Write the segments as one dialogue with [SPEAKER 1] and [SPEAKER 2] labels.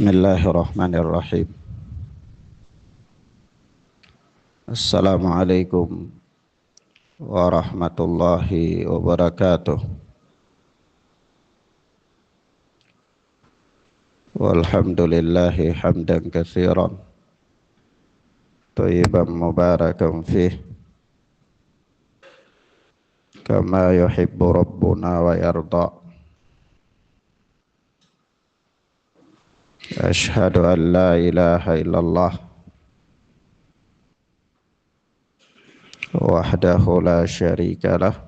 [SPEAKER 1] Bismillahirrahmanirrahim. Assalamualaikum warahmatullahi wabarakatuh. Walhamdulillahi hamdan katsiran thayyiban mubarakan fih kama yuhibbu rabbuna wa yarda. Ashhadu an la ilaha illallah wahdahu la syarika lah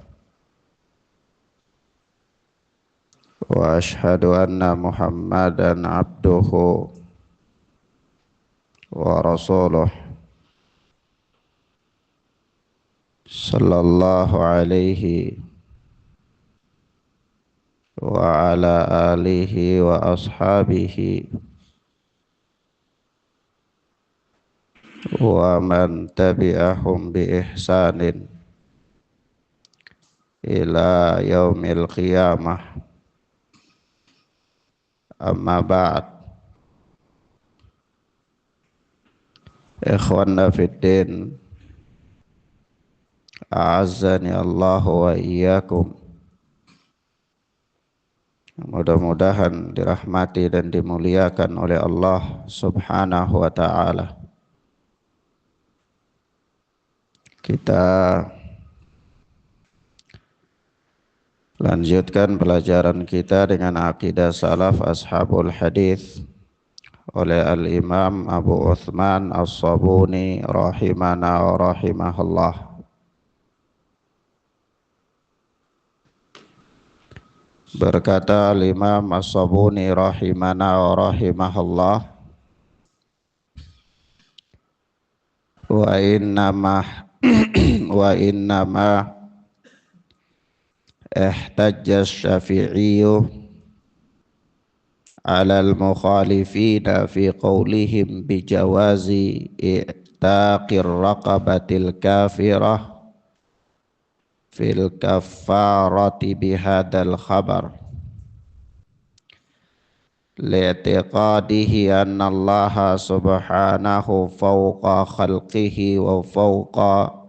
[SPEAKER 1] wa ashhadu anna Muhammadan abduhu wa rasuluh sallallahu alaihi wa ala alihi wa ashabihi wa man tabi'ahum bi ihsanin ila yaumil qiyamah. Amma ba'd. Ikhwanna fid din, a'azzani Allah wa iyyakum. Mudah-mudahan dirahmati dan dimuliakan oleh Allah Subhanahu wa ta'ala. Kita lanjutkan pelajaran kita dengan akidah salaf ashabul hadis oleh Al-Imam Abu Uthman As-Sabuni rahimana wa rahimahullah. Berkata Al-Imam As-Sabuni rahimana wa rahimahullah, wa innama ihtajja asy-Syafi'iyyu 'ala al-mukhalifina fi qawlihim bi jawazi i'taqir raqabatil kafirah fil kaffarati bihadzal khabar li'tiqadihi anna Allah subhanahu fawqa khalqihi wa fawqa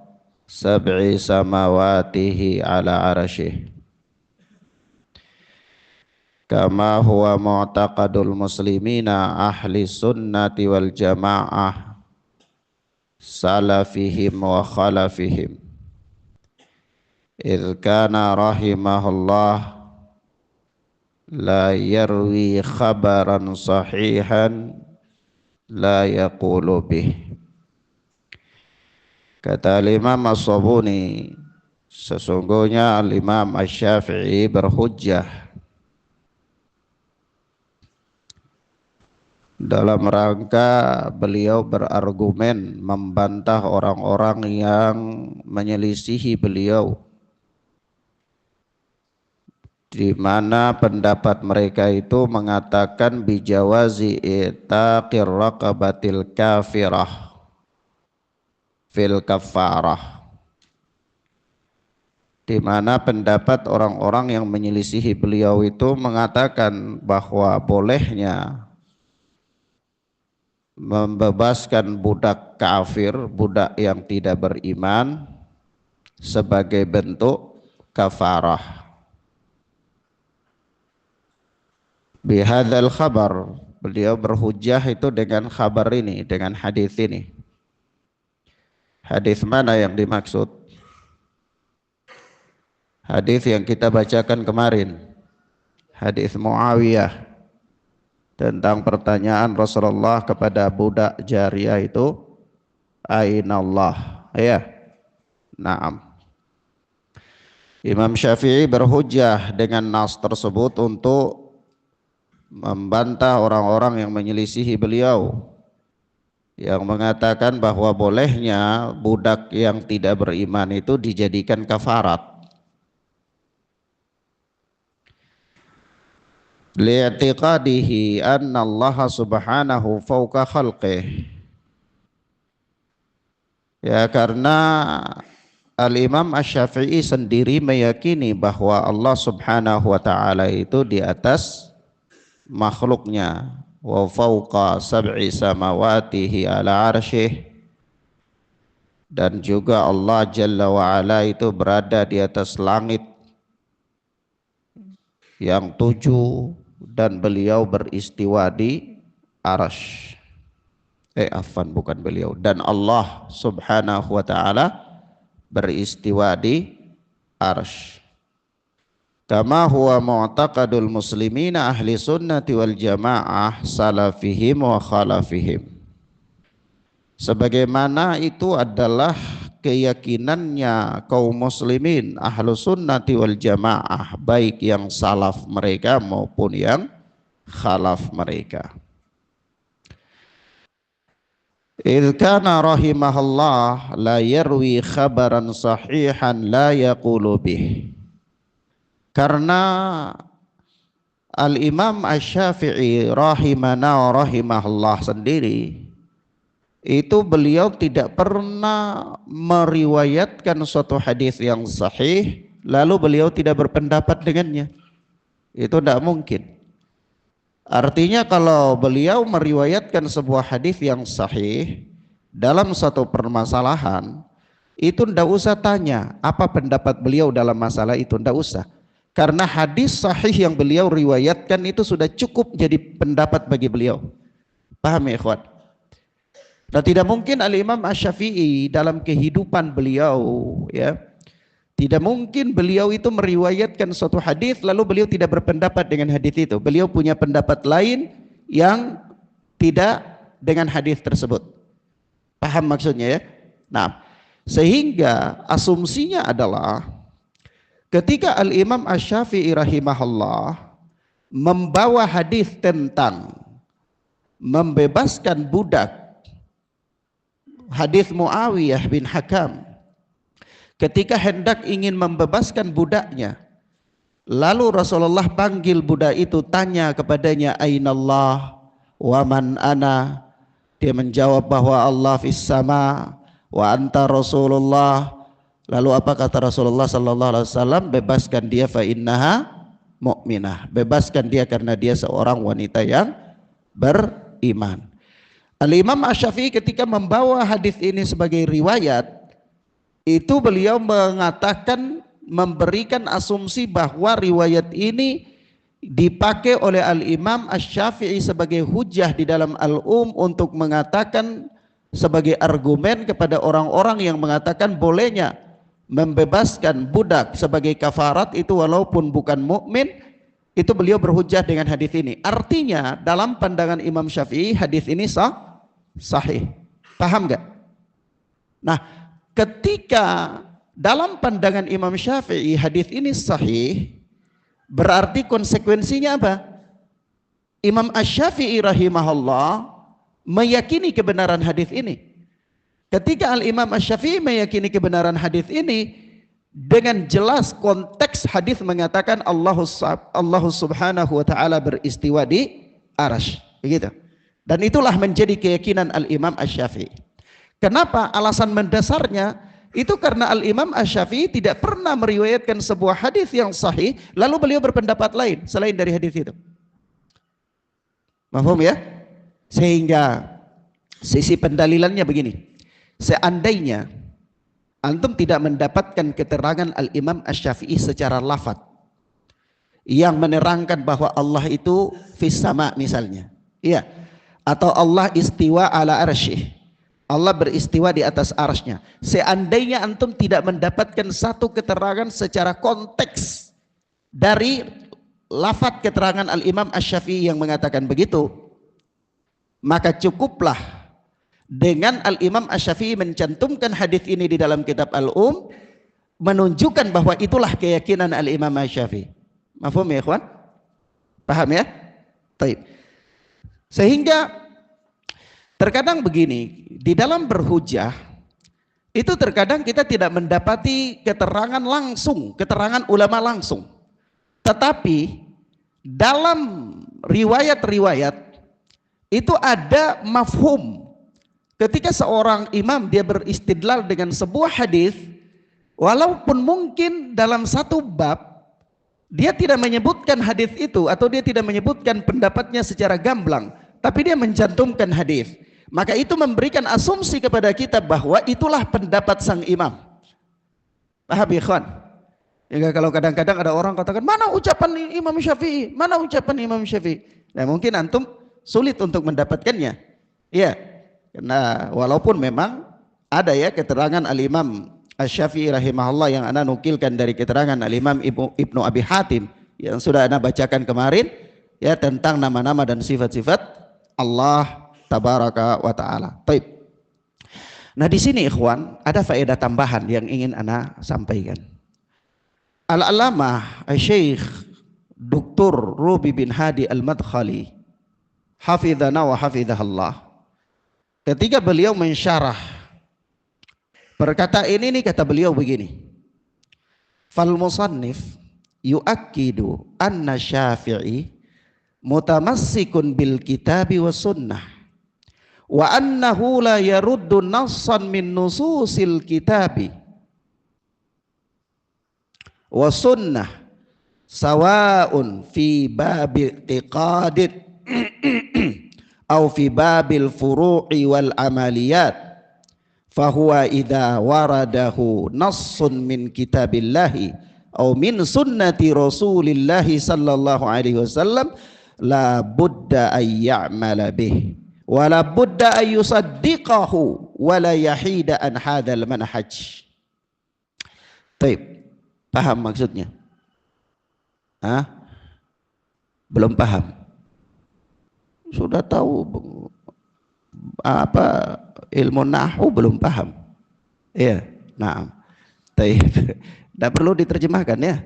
[SPEAKER 1] sab'i samawatihi ala arsyih, kama huwa mu'taqadul muslimina ahli sunnati wal jamaah salafihim wa khalafihim, idh kana rahimahullah la yarwi khabaran sahihan la yaqulu bih. Kata Imam As-Sabuni, sesungguhnya Imam Asy-Syafi'i berhujjah dalam rangka beliau berargumen membantah orang-orang yang menyelisihi beliau, di mana pendapat mereka itu mengatakan bijawazi itaqir raqabatil kafirah fil kaffarah, di mana pendapat orang-orang yang menyelisihi beliau itu mengatakan bahwa bolehnya membebaskan budak kafir, budak yang tidak beriman, sebagai bentuk kafarah. Bihadzal khabar, beliau berhujjah itu dengan khabar ini, dengan hadis ini. Hadis mana yang dimaksud? Hadis yang kita bacakan kemarin, hadis Muawiyah tentang pertanyaan Rasulullah kepada budak jariyah itu, Ainallah, ya. Naam. Imam Syafi'i berhujjah dengan nas tersebut untuk membantah orang-orang yang menyelisihi beliau, yang mengatakan bahwa bolehnya budak yang tidak beriman itu dijadikan kafarat. Li'tiqadihi anna Allah subhanahu fawqa khalqih. Ya, karena Al-Imam Asy-Syafi'i sendiri meyakini bahwa Allah subhanahu wa ta'ala itu di atas makhluknya, wa fawqa sab'i samawatihi ala arsyih, dan juga Allah Jalla wa Ala itu berada di atas langit yang 7 dan beliau beristiwa di arsy. Bukan beliau, dan Allah Subhanahu wa taala beristiwa di arsy. Kama huwa mu'taqadul muslimina ahli sunnati wal jamaah salafihim wa khalafihim. Sebagaimana itu adalah keyakinannya kaum muslimin ahlu sunnati wal jamaah, baik yang salaf mereka maupun yang khalaf mereka. Idh kana rahimahullah la yarwi khabaran sahihan la yaqulu bih. Karena Al-Imam Asy-Syafi'i rahimana wa rahimahullah sendiri itu beliau tidak pernah meriwayatkan suatu hadis yang sahih lalu beliau tidak berpendapat dengannya. Itu tidak mungkin. Artinya kalau beliau meriwayatkan sebuah hadis yang sahih dalam satu permasalahan, itu tidak usah tanya apa pendapat beliau dalam masalah itu, tidak usah. Karena hadis sahih yang beliau riwayatkan itu sudah cukup jadi pendapat bagi beliau. Paham ya ikhwan? Nah, tidak mungkin Al-Imam Asy-Syafi'i dalam kehidupan beliau, ya, tidak mungkin beliau itu meriwayatkan suatu hadis lalu beliau tidak berpendapat dengan hadis itu. Beliau punya pendapat lain yang tidak dengan hadis tersebut. Paham maksudnya ya? Nah, sehingga asumsinya adalah ketika Al-Imam Asy-Syafi'i rahimahullah membawa hadis tentang membebaskan budak, hadis Muawiyah bin Hakam, ketika hendak ingin membebaskan budaknya, lalu Rasulullah panggil budak itu, tanya kepadanya, Ainallah wa man ana. Dia menjawab bahwa Allah fis sama wa anta Rasulullah. Lalu apa kata Rasulullah sallallahu alaihi wasallam? Bebaskan dia fa innaha mu'minah. Bebaskan dia karena dia seorang wanita yang beriman. Al-Imam Asy-Syafi'i ketika membawa hadis ini sebagai riwayat, itu beliau mengatakan, memberikan asumsi bahwa riwayat ini dipakai oleh Al-Imam Asy-Syafi'i sebagai hujah di dalam untuk mengatakan sebagai argumen kepada orang-orang yang mengatakan bolehnya membebaskan budak sebagai kafarat itu walaupun bukan mukmin. Itu beliau berhujah dengan hadis ini. Artinya dalam pandangan Imam Syafi'i hadis ini sahih. Paham gak? Nah, ketika dalam pandangan Imam Syafi'i hadis ini sahih, berarti konsekuensinya apa? Imam Asy-Syafi'i rahimahullah meyakini kebenaran hadis ini. Ketika Al-Imam Asy-Syafi'i meyakini kebenaran hadis ini, dengan jelas konteks hadis mengatakan Allah Subhanahu wa taala beristiwa di arsy, begitu. Dan itulah menjadi keyakinan Al-Imam Asy-Syafi'i. Kenapa? Alasan mendasarnya itu karena Al-Imam Asy-Syafi'i tidak pernah meriwayatkan sebuah hadis yang sahih lalu beliau berpendapat lain selain dari hadis itu. Paham ya? Sehingga sisi pendalilannya begini. Seandainya antum tidak mendapatkan keterangan Al-Imam Asy-Syafi'i secara lafaz yang menerangkan bahwa Allah itu fis sama misalnya, iya, atau Allah istiwa ala arsyih, Allah beristiwa di atas arsy-Nya. Seandainya antum tidak mendapatkan satu keterangan secara konteks dari lafaz keterangan Al-Imam Asy-Syafi'i yang mengatakan begitu, maka cukuplah dengan Al-Imam Asy-Syafi'i mencantumkan hadis ini di dalam kitab menunjukkan bahwa itulah keyakinan Al-Imam Asy-Syafi'i. Mafhum ya ikhwan? Paham ya? Baik. Sehingga terkadang begini, di dalam berhujah itu terkadang kita tidak mendapati keterangan langsung, keterangan ulama langsung. Tetapi dalam riwayat-riwayat itu ada mafhum. Ketika seorang imam dia beristidlal dengan sebuah hadis, walaupun mungkin dalam satu bab dia tidak menyebutkan hadis itu atau dia tidak menyebutkan pendapatnya secara gamblang, tapi dia mencantumkan hadis. Maka itu memberikan asumsi kepada kita bahwa itulah pendapat sang imam. Paham ya ikhwan? Ya, kalau kadang-kadang ada orang katakan, mana ucapan Imam Syafi'i? Mana ucapan Imam Syafi'i? Nah, mungkin antum sulit untuk mendapatkannya. Iya. Karena walaupun memang ada ya keterangan Al-Imam Asy-Syafi'i rahimahullah yang ana nukilkan dari keterangan Al-Imam Ibnu Abi Hatim yang sudah ana bacakan kemarin ya tentang nama-nama dan sifat-sifat Allah tabaraka wa taala. Baik. Nah, di sini ikhwan ada faedah tambahan yang ingin ana sampaikan. Al-Allamah Syekh Dr. Ruby bin Hadi Al-Madkhali hafizana wa hafizahallah, ketika beliau mensyarah perkataan ini kata beliau begini, fal musannif yu'akkidu anna Syafi'i mutamassikun bil kitabi was sunnah wa annahu la yaruddu nassan min nususil kitabi wa sunnah sawa'un fi babi i'tiqadid au fi babil furu'i wal amaliyat fahuwa idza waradahu nassun min kitabillahi au min sunnati rasulillahi sallallahu alaihi wasallam la budda ay ya'mala bih wa la budda ay yusaddiqahu wa la yahida an hadzal manhaj. Baik. Paham maksudnya? Hah? Belum paham? Sudah tahu apa ilmu nahwu belum paham? Iya, nah. Baik. Tidak perlu diterjemahkan ya,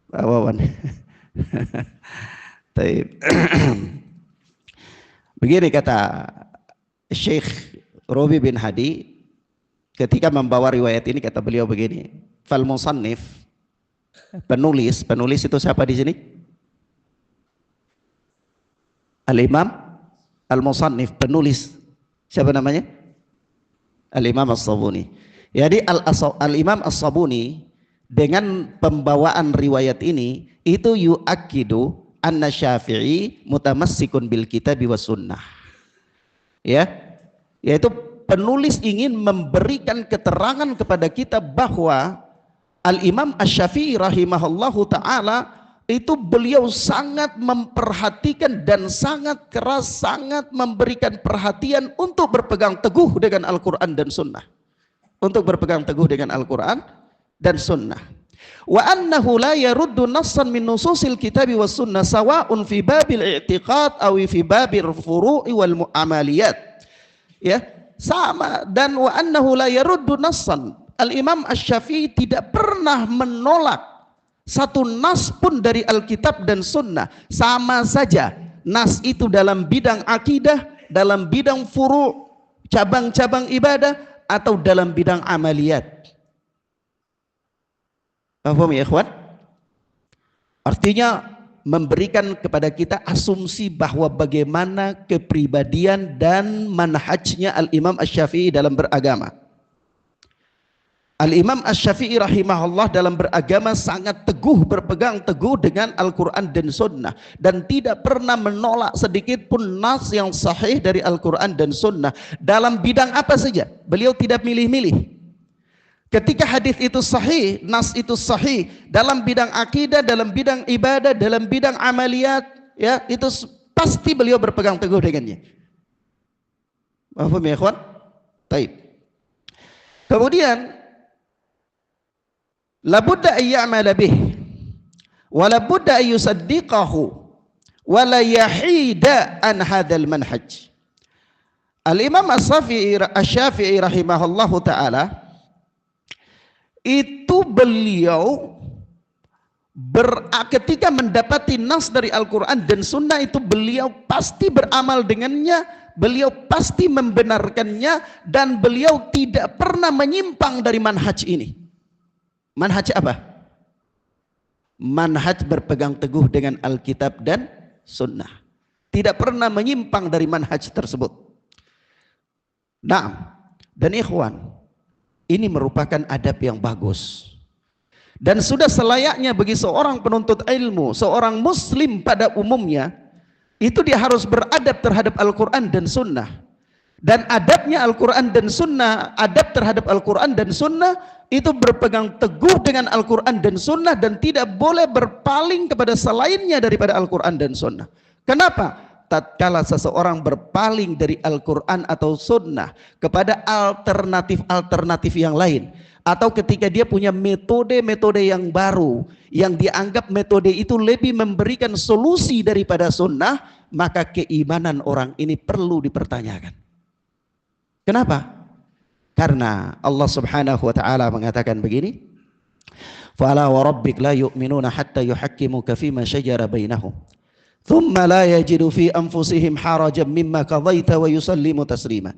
[SPEAKER 1] Pak Wawan. Baik. Begini kata Syekh Ruby bin Hadi ketika membawa riwayat ini, kata beliau begini, fal musannif, penulis itu siapa di sini? Al-Imam Al-Musannif, penulis siapa namanya? Al-Imam As-Sabuni. Jadi Al-Imam As-Sabuni dengan pembawaan riwayat ini itu yu'akkidu anna Syafi'i mutamassikun bil kitabi was sunnah. Ya, yaitu penulis ingin memberikan keterangan kepada kita bahwa Al-Imam Asy-Syafi'i rahimahullahu ta'ala itu beliau sangat memperhatikan dan sangat keras, sangat memberikan perhatian untuk berpegang teguh dengan Al-Quran dan Sunnah. Untuk berpegang teguh dengan Al-Quran dan Sunnah. Wa annahu la yaruddu nassan min nususil kitabi was sunnah sawa'un fi babil i'tiqad aw fi babil furu'i wal mu'amaliyat. Ya, sama. Dan wa annahu la yaruddu nassan. Al-Imam Asy-Syafi'i tidak pernah menolak satu nas pun dari Alkitab dan Sunnah, sama saja nas itu dalam bidang akidah, dalam bidang furu', cabang-cabang ibadah, atau dalam bidang amaliyat. Paham ya ikhwan? Artinya memberikan kepada kita asumsi bahwa bagaimana kepribadian dan manhajnya Al-Imam Asy-Syafi'i dalam beragama. Al-Imam Asy-Syafi'i rahimahullah dalam beragama sangat teguh, berpegang teguh dengan Al-Quran dan Sunnah, dan tidak pernah menolak sedikit pun nas yang sahih dari Al-Quran dan Sunnah dalam bidang apa saja. Beliau tidak milih-milih. Ketika hadis itu sahih, nas itu sahih dalam bidang akidah, dalam bidang ibadah, dalam bidang amaliyat, ya, itu pasti beliau berpegang teguh dengannya. Paham ya ikhwan? Baik. Kemudian la budda ay ya'mala bih wa la budda ay yusaddiqahu wa la yahida an hadzal manhaj. Al-Imam Asy-Syafi'i rahimahullahu taala itu beliau ketika mendapati nas dari Al-Quran dan Sunnah itu beliau pasti beramal dengannya, beliau pasti membenarkannya, dan beliau tidak pernah menyimpang dari manhaj ini. Manhaj apa? Manhaj berpegang teguh dengan Alkitab dan Sunnah. Tidak pernah menyimpang dari manhaj tersebut. Nah, dan ikhwan, ini merupakan adab yang bagus. Dan sudah selayaknya bagi seorang penuntut ilmu, seorang muslim pada umumnya, itu dia harus beradab terhadap Al-Quran dan Sunnah. Dan adabnya Al-Quran dan Sunnah, adab terhadap Al-Quran dan Sunnah itu berpegang teguh dengan Al-Quran dan Sunnah dan tidak boleh berpaling kepada selainnya daripada Al-Quran dan Sunnah. Kenapa? Tatkala seseorang berpaling dari Al-Quran atau Sunnah kepada alternatif-alternatif yang lain, atau ketika dia punya metode-metode yang baru yang dianggap metode itu lebih memberikan solusi daripada Sunnah, maka keimanan orang ini perlu dipertanyakan. Kenapa? Karena Allah Subhanahu wa taala mengatakan begini, "Fala wa rabbik la yu'minuna hatta yuhakkimuka fima shajara bainahum, thumma la yajidu fi anfusihim harajan mimma qadaita wa yusallimu taslima."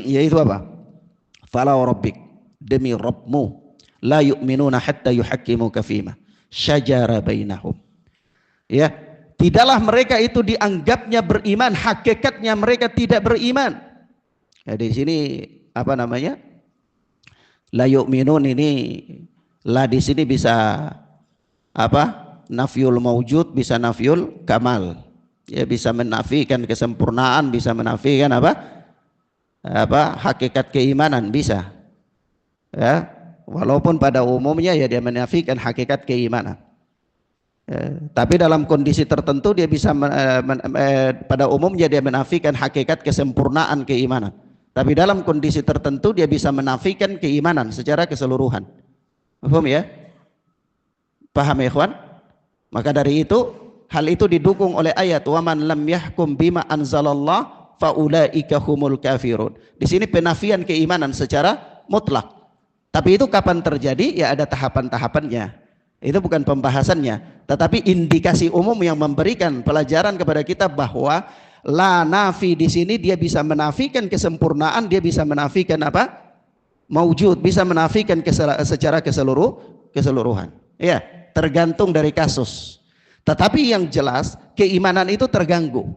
[SPEAKER 1] Yaitu apa? Fala wa rabbik, demi Rabbmu, la yu'minuna hatta yuhakkimuka fima shajara bainahum. Ya, tidaklah mereka itu dianggapnya beriman, hakikatnya mereka tidak beriman. Ya, di sini apa namanya? La yu'minun ini la di sini bisa apa? Nafyul maujud, bisa nafyul kamal. Ya, bisa menafikan kesempurnaan, bisa menafikan apa? Hakikat keimanan bisa. Ya, walaupun pada umumnya ya dia menafikan hakikat keimanan. Tapi dalam kondisi tertentu dia bisa pada umumnya dia menafikan hakikat kesempurnaan keimanan. Tapi dalam kondisi tertentu dia bisa menafikan keimanan secara keseluruhan. Paham ya? Paham ya ikhwan? Maka dari itu hal itu didukung oleh ayat wa man lam yahkum bima anzalallah faulaika humul kafirun. Di sini penafian keimanan secara mutlak. Tapi itu kapan terjadi? Ya ada tahapan-tahapannya. Itu bukan pembahasannya, tetapi indikasi umum yang memberikan pelajaran kepada kita bahwa la nafi di sini dia bisa menafikan kesempurnaan, dia bisa menafikan apa? Maujud, bisa menafikan secara keseluruhan. Ya, tergantung dari kasus. Tetapi yang jelas keimanan itu terganggu.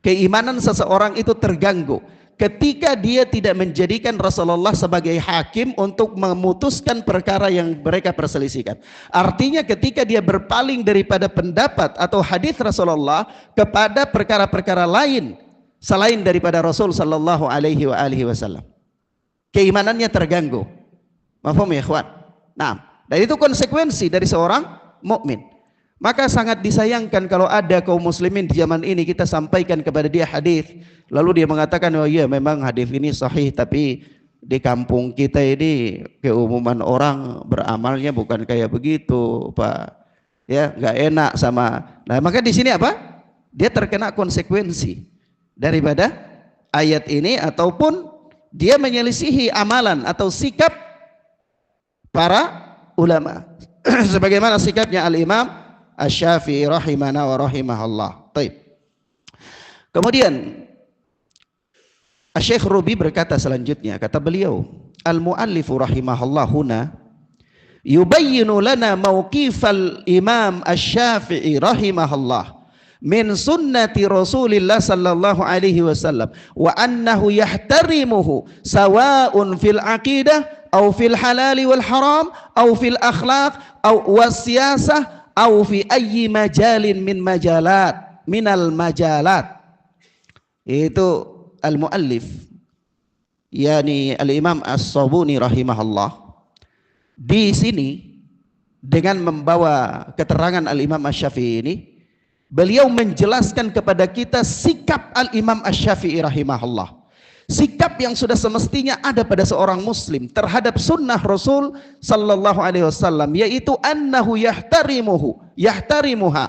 [SPEAKER 1] Keimanan seseorang itu terganggu ketika dia tidak menjadikan Rasulullah sebagai hakim untuk memutuskan perkara yang mereka perselisihkan. Artinya ketika dia berpaling daripada pendapat atau hadis Rasulullah kepada perkara-perkara lain selain daripada Rasul sallallahu alaihi wasallam, keimanannya terganggu. Mafhum ya ikhwan? Nah, dan itu konsekuensi dari seorang mukmin. Maka sangat disayangkan kalau ada kaum muslimin di zaman ini kita sampaikan kepada dia hadis, lalu dia mengatakan, oh iya memang hadis ini sahih, tapi di kampung kita ini keumuman orang beramalnya bukan kayak begitu, Pak. Ya, nggak enak sama. Nah, maka di sini apa? Dia terkena konsekuensi daripada ayat ini, ataupun dia menyelisihi amalan atau sikap para ulama. Sebagaimana sikapnya Al-Imam Asy-Syafi'i rahimana wa rahimahullah. Baik. Kemudian Syekh Rubi berkata selanjutnya, kata beliau, al-muallifu rahimahullah huna yubayyinu lana mawqifal Imam Asy-Syafi'i rahimahullah min sunnati Rasulillah sallallahu alaihi wasallam wa annahu yahtarimuhu sawa'un fil aqidah aw fil halali wal haram aw fil akhlaq aw wasiyasah au fi ayyi majalin minal majalat. Itu al-muallif yakni al-Imam As-Sabuni rahimahullah di sini dengan membawa keterangan al-Imam Asy-Syafi'i ini, beliau menjelaskan kepada kita sikap al-Imam Asy-Syafi'i rahimahullah, sikap yang sudah semestinya ada pada seorang muslim terhadap sunnah Rasul sallallahu alaihi wasallam, yaitu annahu yahtarimuha,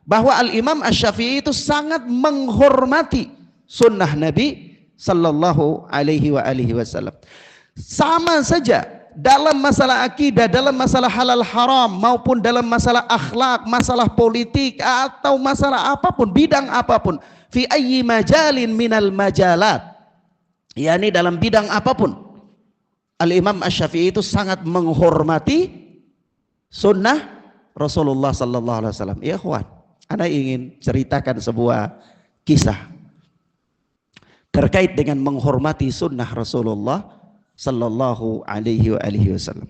[SPEAKER 1] bahwa al-Imam Asy-Syafi'i itu sangat menghormati sunnah Nabi sallallahu alaihi wasallam. Sama saja dalam masalah akidah, dalam masalah halal haram, maupun dalam masalah akhlak, masalah politik, atau masalah apapun, bidang apapun, fi ayyi majalin minal majalat, yakni dalam bidang apapun, Al-Imam Asy-Syafi'i itu sangat menghormati sunnah Rasulullah sallallahu alaihi wasallam. Ya ikhwan, ana ingin ceritakan sebuah kisah terkait dengan menghormati sunnah Rasulullah sallallahu alaihi wasallam.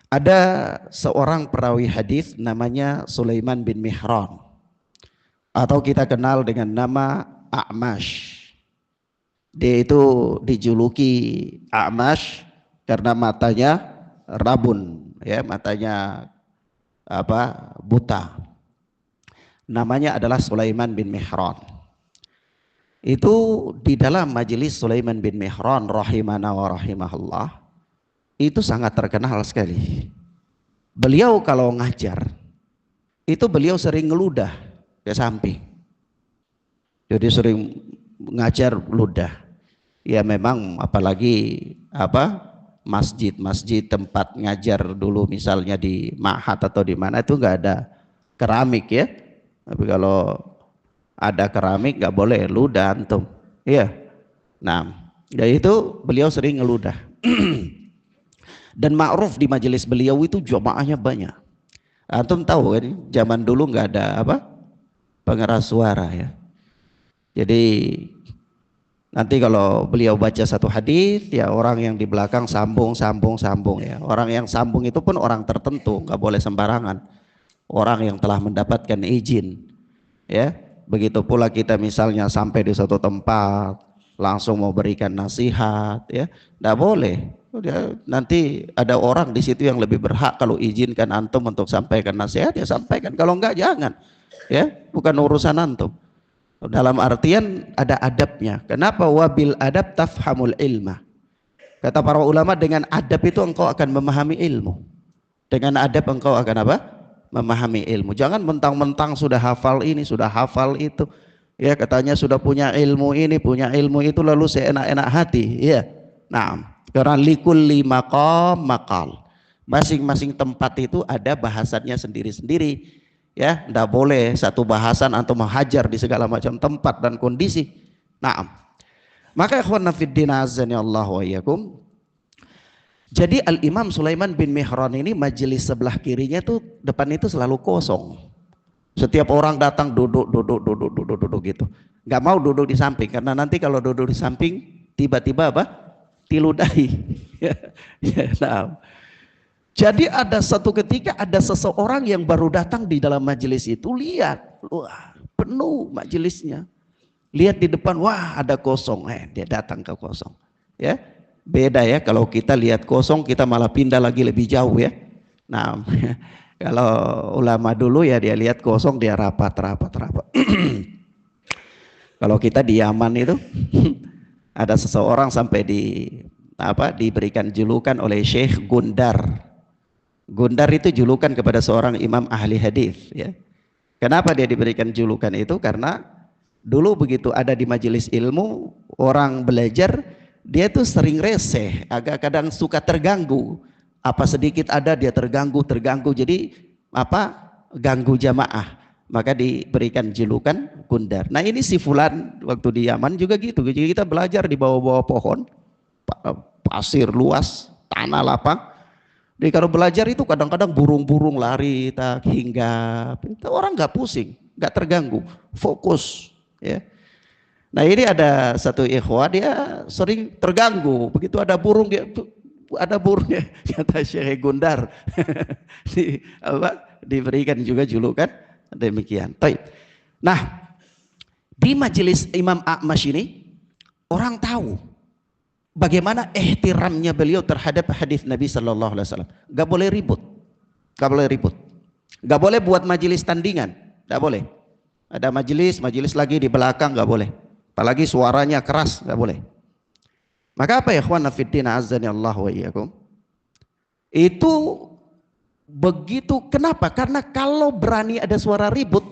[SPEAKER 1] Ada seorang perawi hadis namanya Sulaiman bin Mihran. atau kita kenal dengan nama A'mash. Dia itu dijuluki A'mash karena matanya rabun, ya, matanya buta. Namanya adalah Sulaiman bin Mihran. Itu di dalam majelis Sulaiman bin Mihran rahimana wa rahimahullah itu sangat terkenal sekali. Beliau kalau ngajar itu beliau sering ngeludah ke samping. Jadi sering ngajar ludah. Ya memang apalagi masjid-masjid tempat ngajar dulu misalnya di Ma'had atau di mana itu nggak ada keramik ya. Tapi kalau ada keramik nggak boleh ludah antum. Iya. Nah, dari itu beliau sering ngeludah. Dan ma'ruf di majelis beliau itu jamaahnya banyak. Antum tahu kan, zaman dulu nggak ada pengeras suara ya. Jadi nanti kalau beliau baca satu hadis ya orang yang di belakang sambung ya. Orang yang sambung itu pun orang tertentu, nggak boleh sembarangan. Orang yang telah mendapatkan izin. Ya, begitu pula kita misalnya sampai di suatu tempat langsung mau berikan nasihat ya, nggak boleh. Nanti ada orang di situ yang lebih berhak kalau izinkan antum untuk sampaikan nasihat ya sampaikan, kalau enggak jangan ya, bukan urusan antum. Dalam artian ada adabnya. Kenapa? Wabil adab tafhamul ilma. Kata para ulama, dengan adab itu engkau akan memahami ilmu. Dengan adab engkau akan memahami ilmu. Jangan mentang-mentang sudah hafal ini, sudah hafal itu. Ya katanya sudah punya ilmu ini, punya ilmu itu lalu seenak-enak hati. Ya. Nah, karena likulli maqam maqal. Masing-masing tempat itu ada bahasannya sendiri-sendiri. Ya, tidak boleh satu bahasan atau menghajar di segala macam tempat dan kondisi. Nah, maka ikhwan fiddin azani Allah wa iyyakum. Jadi Al-Imam Sulaiman bin Mihran ini majelis sebelah kirinya tuh depan itu selalu kosong. Setiap orang datang duduk gitu. Nggak mau duduk di samping karena nanti kalau duduk di samping tiba-tiba diludahi. Nah. Jadi ada satu ketika ada seseorang yang baru datang di dalam majelis itu, lihat, wah penuh majelisnya. Lihat di depan, wah ada kosong, dia datang ke kosong. Ya, beda ya kalau kita lihat kosong kita malah pindah lagi lebih jauh ya. Nah, kalau ulama dulu ya dia lihat kosong dia rapat. Kalau kita di Yaman itu ada seseorang sampai diberikan julukan oleh Syekh Gundar. Gundar itu julukan kepada seorang imam ahli hadis ya. Kenapa dia diberikan julukan itu? Karena dulu begitu ada di majelis ilmu orang belajar, dia tuh sering reseh, agak kadang suka terganggu. Apa sedikit ada dia terganggu, jadi ganggu jamaah. Maka diberikan julukan Gundar. Nah ini si fulan waktu di Yaman juga gitu. Jadi kita belajar di bawah-bawah pohon, pasir luas, tanah lapang. Jadi kalau belajar itu kadang-kadang burung-burung lari, hinggap. Orang nggak pusing, nggak terganggu, fokus. Ya. Nah ini ada satu ikhwah dia sering terganggu. Begitu ada burung ya, kata Syekh Gundar. Diberikan juga julukan demikian. Nah di majelis Imam A'mash ini orang tahu bagaimana ihtiramnya beliau terhadap hadis Nabi Sallallahu Alaihi Wasallam. Gak boleh ribut, gak boleh buat majelis tandingan, gak boleh. Ada majelis lagi di belakang gak boleh. Apalagi suaranya keras gak boleh. Maka apa ya ikhwan fiddin azani Allah wa iyyakum? Itu begitu. Kenapa? Karena kalau berani ada suara ribut,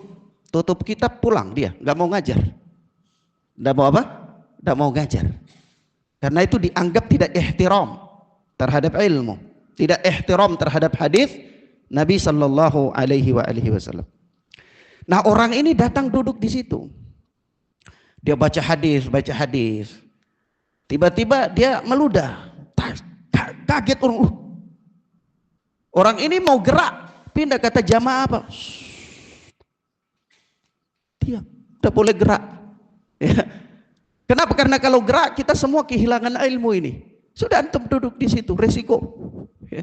[SPEAKER 1] tutup kitab pulang dia, gak mau ngajar. Gak mau Gak mau ngajar. Karena itu dianggap tidak ihtiram terhadap ilmu, tidak ihtiram terhadap hadis Nabi Sallallahu Alaihi Wasallam. Nah orang ini datang duduk di situ, dia baca hadis, tiba-tiba dia meludah, kaget orang ini mau gerak, pindah kata jamaah apa? Dia udah boleh gerak. Ya. Kenapa? Karena kalau gerak kita semua kehilangan ilmu ini. Sudah antum duduk di situ, resiko. Ya.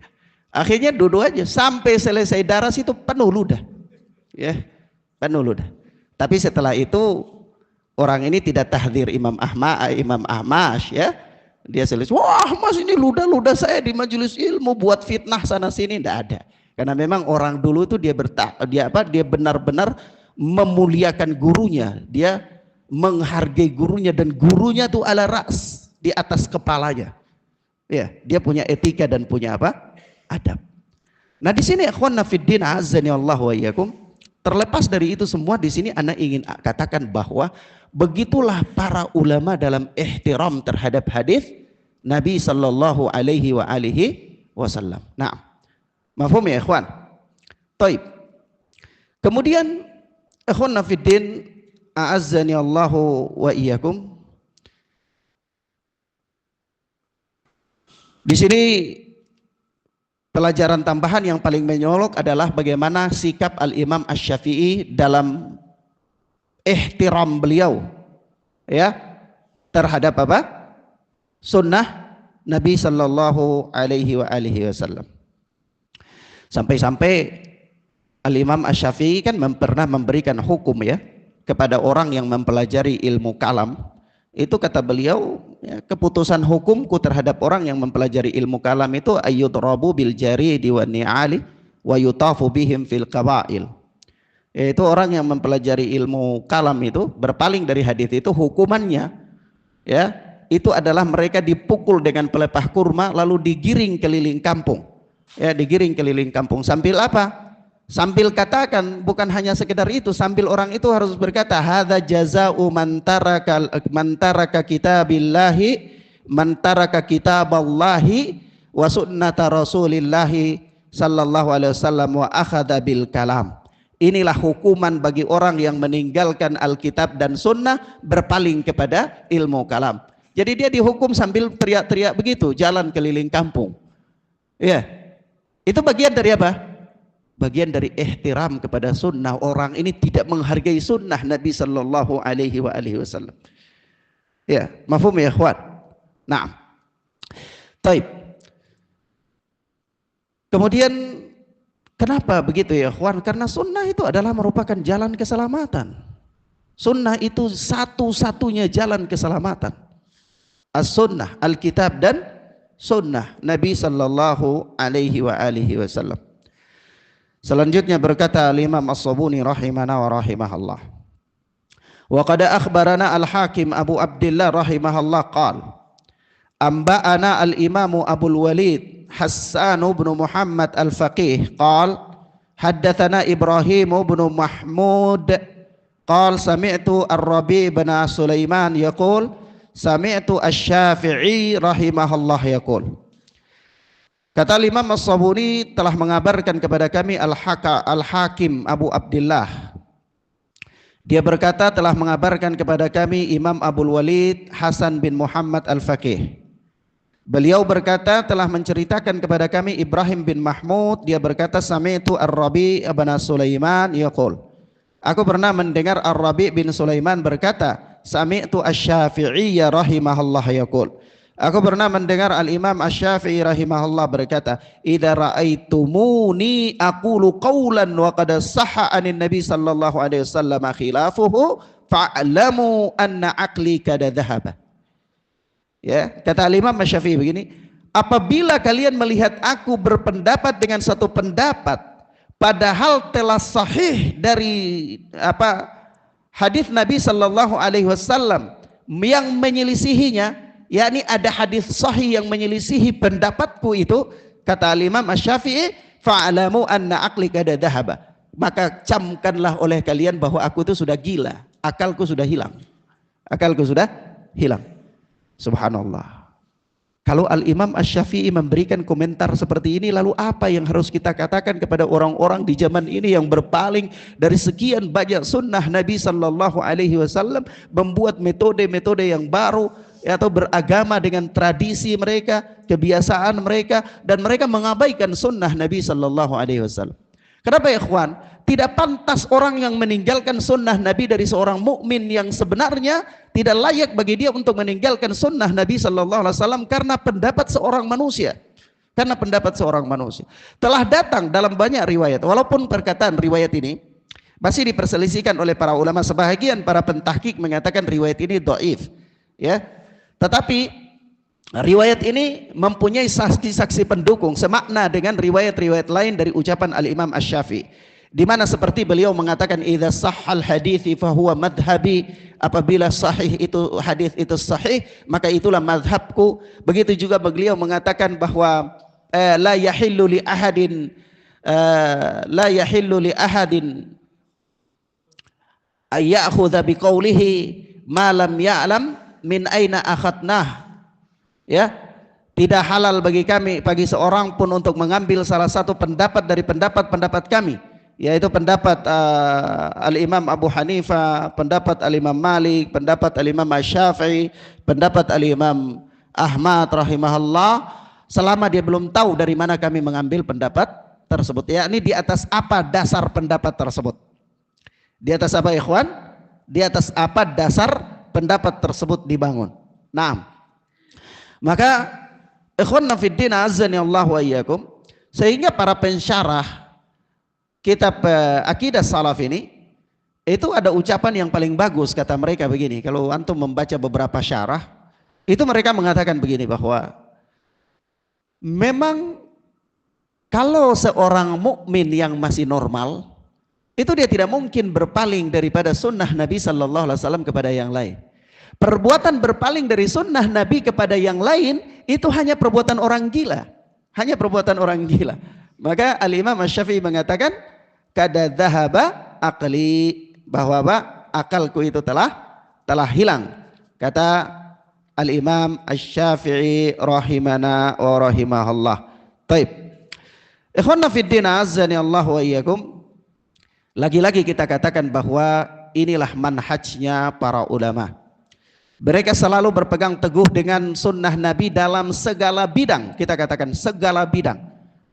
[SPEAKER 1] Akhirnya duduk aja sampai selesai daras itu penuh ludah. Ya, penuh ludah. Tapi setelah itu orang ini tidak tahdir Imam Ahmad ya. Dia selesai, wah mas ini ludah-ludah saya di majelis ilmu buat fitnah sana sini, tidak ada. Karena memang orang dulu itu dia benar-benar memuliakan gurunya, dia menghargai gurunya, dan gurunya tuh ala ras, di atas kepalanya. Ya, dia punya etika dan punya adab. Nah di sini ikhwan fiddin azani Allah wa iyyakum, terlepas dari itu semua di sini ana ingin katakan bahwa begitulah para ulama dalam ihtiram terhadap hadis Nabi sallallahu alaihi wasallam. Nah, mafhum ya ikhwan? Taib. Kemudian ikhwan fiddin a'azzani Allahu wa iyyakum. Di sini pelajaran tambahan yang paling menyolok adalah bagaimana sikap Al-Imam Asy-Syafi'i dalam ihtiram beliau ya terhadap sunnah Nabi sallallahu alaihi wasallam. Sampai-sampai Al-Imam Asy-Syafi'i kan pernah memberikan hukum ya kepada orang yang mempelajari ilmu kalam. Itu kata beliau, ya, keputusan hukumku terhadap orang yang mempelajari ilmu kalam itu ayyudrabu bil jaridi wan ni'ali wa yutafu bihim fil qabail. Yaitu orang yang mempelajari ilmu kalam itu berpaling dari hadis itu, hukumannya ya itu adalah mereka dipukul dengan pelepah kurma lalu digiring keliling kampung. Ya, digiring keliling kampung sambil apa? Sambil katakan, bukan hanya sekedar itu, sambil orang itu harus berkata hadza jazaa'u man taraka kitabillahi man taraka kitaballahi wa sunnata rasulillahi sallallahu alaihi wasallam wa akhadha bil kalam. Inilah hukuman bagi orang yang meninggalkan Alkitab dan Sunnah, berpaling kepada ilmu kalam. Jadi dia dihukum sambil teriak-teriak begitu, jalan keliling kampung. Ya, itu bagian dari apa? Bagian dari ihtiram kepada Sunnah. Orang ini tidak menghargai Sunnah Nabi Sallallahu Alaihi Wasallam. Ya, mafhum ya ikhwan. Nah, taib. Kemudian kenapa begitu ya ikhwan? Karena sunnah itu adalah merupakan jalan keselamatan. Sunnah itu satu-satunya jalan keselamatan. As-sunnah, Alkitab dan sunnah Nabi sallallahu alaihi wasallam. Selanjutnya berkata Imam As-Sabuni rahimana wa rahimahallah. Wa qad akhbarana Al-Hakim Abu Abdullah rahimahallah qala Amba'ana al-Imamu Abul Walid Hassan bin Muhammad al-Faqih qala haddatsana Ibrahim bin Mahmud qala sami'tu Ar-Rabi' bin Sulaiman yaqul sami'tu Asy-Syafi'i rahimahullah yaqul. Kata Imam As-Sabuni telah mengabarkan kepada kami Al-Hakim Abu Abdullah. Dia berkata telah mengabarkan kepada kami Imam Abul Walid Hasan bin Muhammad Al-Faqih. Beliau berkata telah menceritakan kepada kami Ibrahim bin Mahmud. Dia berkata sami'tu Ar-Rabi' bin Sulaiman yaqul. Aku pernah mendengar Ar-Rabi' bin Sulaiman berkata sami'tu Asy-Syafi'i rahimahullah yaqul. Aku pernah mendengar Al-Imam Asy-Syafi'i rahimahullah berkata, "Idza ra'aitumuni aqulu qawlan wa qad sahha 'anin Nabi sallallahu alaihi wasallam khilafuhu fa'lamu anna aqli kada dhahaba." Ya, kata Al-Imam Asy-Syafi'i begini, apabila kalian melihat aku berpendapat dengan satu pendapat padahal telah sahih dari hadis Nabi sallallahu alaihi wasallam yang menyelisihinya, yakni ada hadis sahih yang menyelisihi pendapatku itu, kata Imam Asy-Syafi'i, fa'alamu anna aqli qad dhahaba, maka camkanlah oleh kalian bahwa aku itu sudah gila, akalku sudah hilang. Subhanallah. Kalau Al-Imam Asy-Syafi'i memberikan komentar seperti ini, lalu apa yang harus kita katakan kepada orang-orang di zaman ini yang berpaling dari sekian banyak sunnah Nabi sallallahu alaihi wasallam, membuat metode-metode yang baru atau beragama dengan tradisi mereka, kebiasaan mereka, dan mereka mengabaikan sunnah Nabi sallallahu alaihi wasallam. Kenapa ya ikhwan? Tidak pantas orang yang meninggalkan sunnah Nabi dari seorang mukmin yang sebenarnya tidak layak bagi dia untuk meninggalkan sunnah Nabi sallallahu alaihi wasallam karena pendapat seorang manusia. Telah datang dalam banyak riwayat, walaupun perkataan riwayat ini Masih diperselisihkan oleh para ulama, sebahagian para pentahqiq mengatakan riwayat ini dhaif, ya. Tetapi riwayat ini mempunyai saksi-saksi pendukung semakna dengan riwayat-riwayat lain dari ucapan Al-Imam Asy-Syafi'i, di mana seperti beliau mengatakan idza sahhal hadithi fa huwa madhhabi, apabila sahih itu hadis itu sahih maka itulah mazhabku. Begitu juga beliau mengatakan bahwa la yahillu li ahadin ayyakhudha biqaulihi ma lam ya'lam min aina akhadnah, ya, tidak halal bagi seorang pun untuk mengambil salah satu pendapat dari pendapat kami, yaitu pendapat Al-Imam Abu Hanifah, pendapat Al-Imam Malik, pendapat Al-Imam Asy-Syafi'i, pendapat Al-Imam Ahmad rahimahullah, selama dia belum tahu dari mana kami mengambil pendapat tersebut. Yakni di atas apa dasar pendapat tersebut? Di atas apa, ikhwan? Di atas apa dasar pendapat tersebut dibangun? Nah, maka ikhwanna fiddin azani Allah wa iyyakum, sehingga para pensyarah kitab akidah salaf ini itu ada ucapan yang paling bagus, kata mereka begini. Kalau antum membaca beberapa syarah itu mereka mengatakan begini, bahwa memang kalau seorang mukmin yang masih normal itu dia tidak mungkin berpaling daripada sunnah Nabi sallallahu alaihi wasallam kepada yang lain. Perbuatan berpaling dari sunnah Nabi kepada yang lain itu hanya perbuatan orang gila, hanya perbuatan orang gila. Maka Al-Imam Asy-Syafi'i mengatakan kada dhahaba aqli, bahwa apa? Akalku itu telah hilang, kata Al-Imam Asy-Syafi'i rahimana wa rahimahullah. Taib. Ikhwanna fiddin azani Allah wa iyyakum. Lagi-lagi kita katakan bahwa inilah manhajnya para ulama. Mereka selalu berpegang teguh dengan sunnah Nabi dalam segala bidang. Kita katakan segala bidang.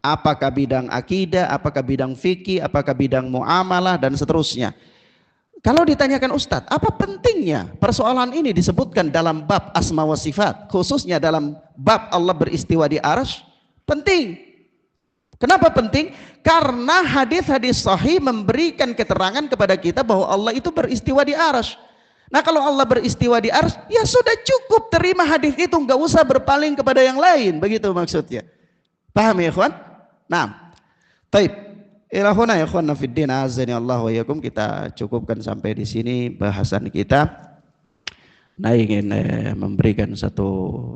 [SPEAKER 1] Apakah bidang akidah, apakah bidang fikih, apakah bidang muamalah dan seterusnya. Kalau ditanyakan Ustadz, apa pentingnya persoalan ini disebutkan dalam bab asma wa sifat, khususnya dalam bab Allah beristiwa di arsy? Penting. Kenapa penting? Karena hadis-hadis sahih memberikan keterangan kepada kita bahwa Allah itu beristiwa di arsy. Nah, kalau Allah beristiwa di arsy, ya sudah cukup terima hadis itu, nggak usah berpaling kepada yang lain, begitu maksudnya. Paham ya, ikhwan? Nah, taib. Ilahuna ya ikhwanna fiddin azani Allah wa iyyakum, kita cukupkan sampai di sini bahasan kita. Nah, ingin memberikan satu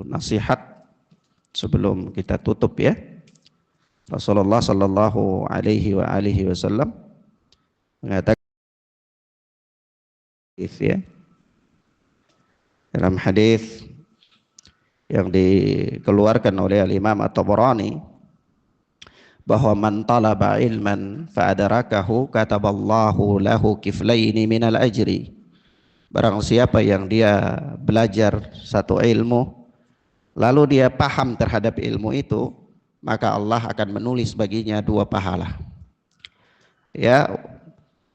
[SPEAKER 1] nasihat sebelum kita tutup, ya. Rasulullah sallallahu alaihi wasallam mengatakan, ya, dalam hadis yang dikeluarkan oleh Al-Imam At-Tabarani, bahwa man talaba ilman fa'adarakahu kataballahu lahu kiflaini minal ajri. Barang siapa yang dia belajar satu ilmu lalu dia paham terhadap ilmu itu, maka Allah akan menulis baginya 2 pahala. Ya,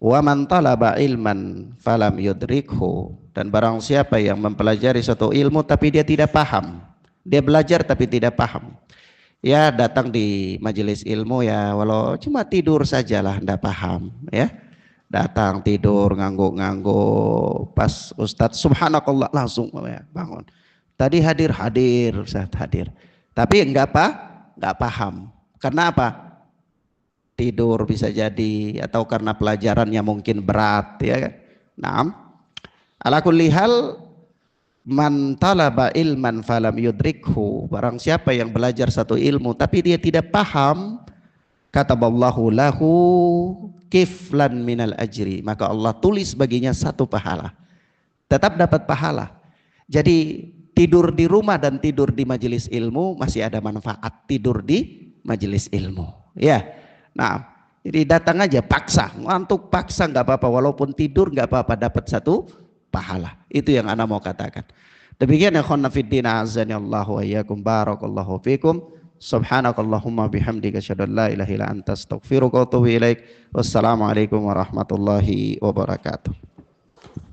[SPEAKER 1] wa man talaba ilman falam yudrikhu, dan barang siapa yang mempelajari suatu ilmu tapi dia tidak paham, dia belajar tapi tidak paham, ya datang di majelis ilmu, ya walau cuma tidur sajalah, tidak paham, ya datang tidur ngangguk-ngangguk, pas Ustadz subhanakallah langsung ya, bangun. Tadi hadir Ustadz hadir, tapi enggak paham. Karena apa? Tidur bisa jadi, atau karena pelajarannya mungkin berat, ya kan? Naam. Ala kulli hal, man talaba ilman falam yudrikhu, barang siapa yang belajar satu ilmu tapi dia tidak paham, kataballahu lahu kiflan minal ajri, maka Allah tulis baginya 1 pahala. Tetap dapat pahala. Jadi tidur di rumah dan tidur di majelis ilmu masih ada manfaat tidur di majelis ilmu, ya. Nah, jadi datang aja paksa, ngantuk paksa nggak apa-apa, walaupun tidur nggak apa-apa, dapat 1 pahala. Itu yang ana mau katakan. Demikian ya khonna fiddin azani Allah wa iyyakum, barakallahu fikum. Subhanakallahumma bihamdika asyhadu an la ilaha illa anta astaghfiruka wa atubu ilaik. Wassalamualaikum warahmatullahi wabarakatuh.